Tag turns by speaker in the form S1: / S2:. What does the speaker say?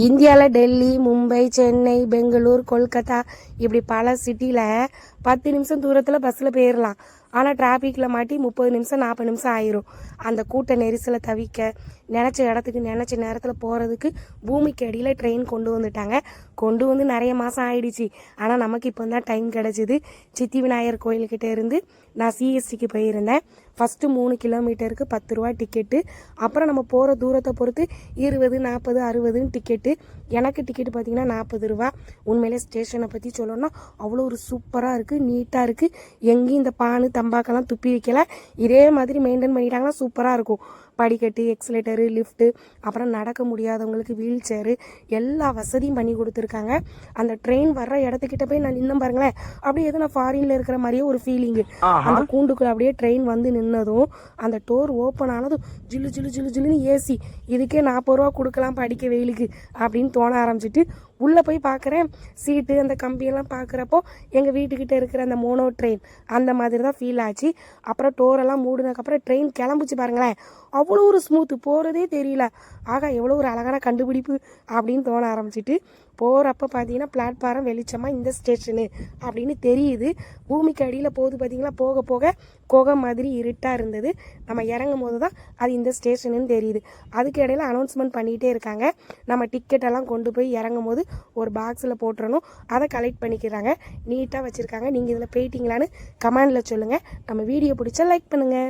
S1: இந்தியாவில் டெல்லி, மும்பை, சென்னை, பெங்களூர், கொல்கத்தா இப்படி பல சிட்டியில் 10 நிமிஷம் தூரத்தில் பஸ்ஸில் போயிடலாம். ஆனால் டிராஃபிக்கில் மாட்டி 30 நிமிஷம் 40 நிமிஷம் ஆயிரும். அந்த கூட்ட நெரிசலை தவிக்க நினச்ச இடத்துக்கு நினச்ச நேரத்தில் போகிறதுக்கு பூமிக்கு அடியில் ட்ரெயின் கொண்டு வந்துட்டாங்க. கொண்டு வந்து நிறைய மாதம் ஆயிடுச்சு. ஆனால் நமக்கு இப்போ தான் டைம் கிடச்சிது. சித்தி விநாயகர் கோயில்கிட்ட இருந்து நான் சிஎஸ்டிக்கு போயிருந்தேன். ஃபஸ்ட்டு 3 கிலோமீட்டருக்கு 10 ரூபா டிக்கெட்டு. அப்புறம் நம்ம போகிற தூரத்தை பொறுத்து 20, 40, 60ன்னு டிக்கெட்டு. எனக்கு டிக்கெட்டு பார்த்திங்கன்னா 40 ரூபா. உண்மையிலே ஸ்டேஷனை பற்றி சொல்லணும்னா அவ்வளோ ஒரு சூப்பராக இருக்குது, நீட்டாக இருக்குது. எங்கேயும் இந்த பானு தம்பாக்கெல்லாம் துப்பி வைக்கல. இதே மாதிரி மெயின்டைன் பண்ணிட்டாங்கன்னா சூப்பராக இருக்கும். படிக்கட்டு, எக்ஸலேட்டரு, லிஃப்ட்டு, அப்புறம் நடக்க முடியாதவங்களுக்கு வீல் சேரு, எல்லா வசதியும் பண்ணி கொடுத்துருக்காங்க. அந்த ட்ரெயின் வர்ற இடத்துக்கிட்ட போய் நான் நின்று பாருங்களேன், அப்படியே எதுவும் நான் ஃபாரினில் இருக்கிற மாதிரியே ஒரு ஃபீலிங்கு. அந்த கூண்டுக்குள்ள அப்படியே ட்ரெயின் வந்து நின்னதும் அந்த டோர் ஓப்பன் ஆனதும் ஜில்லு ஜில்லு ஜில்லு ஜில்லுன்னு ஏசி. இதுக்கே 40 ரூபா கொடுக்கலாம் படிக்க வெயிலுக்கு அப்படின்னு தோண ஆரம்பிச்சிட்டு உள்ளே போய் பார்க்குறேன். சீட்டு அந்த கம்பியெல்லாம் பார்க்குறப்போ எங்கள் வீட்டுக்கிட்ட இருக்கிற அந்த மோனோ ட்ரெயின் அந்த மாதிரி தான் ஃபீல் ஆச்சு. அப்புறம் டோரெல்லாம் மூடினதுக்கப்புறம் ட்ரெயின் கிளம்பிச்சு பாருங்களேன், அவ்வளோ ஒரு ஸ்மூத்து, போகிறதே தெரியல. ஆகா எவ்வளோ ஒரு அழகான கண்டுபிடிப்பு அப்படின்னு தோண ஆரம்பிச்சிட்டு போகிறப்ப பார்த்தீங்கன்னா பிளாட்ஃபாரம் வெளிச்சமாக இந்த ஸ்டேஷனு அப்படின்னு தெரியுது. பூமிக்கு அடியில் போகுது பார்த்தீங்களா, போக போக குகை மாதிரி இருட்டாக இருந்தது. நம்ம இறங்கும் போது தான் அது இந்த ஸ்டேஷனுன்னு தெரியுது. அதுக்கு இடையில அனௌன்ஸ்மெண்ட் பண்ணிகிட்டே இருக்காங்க. நம்ம டிக்கெட்டெல்லாம் கொண்டு போய் இறங்கும் போது ஒரு பாக்ஸில் போட்டுறணும். அதை கலெக்ட் பண்ணிக்கிறாங்க. நீட்டாக வச்சுருக்காங்க. நீங்கள் இதில் போயிட்டீங்களான்னு கமெண்டில் சொல்லுங்கள். நம்ம வீடியோ பிடிச்சா லைக் பண்ணுங்கள்.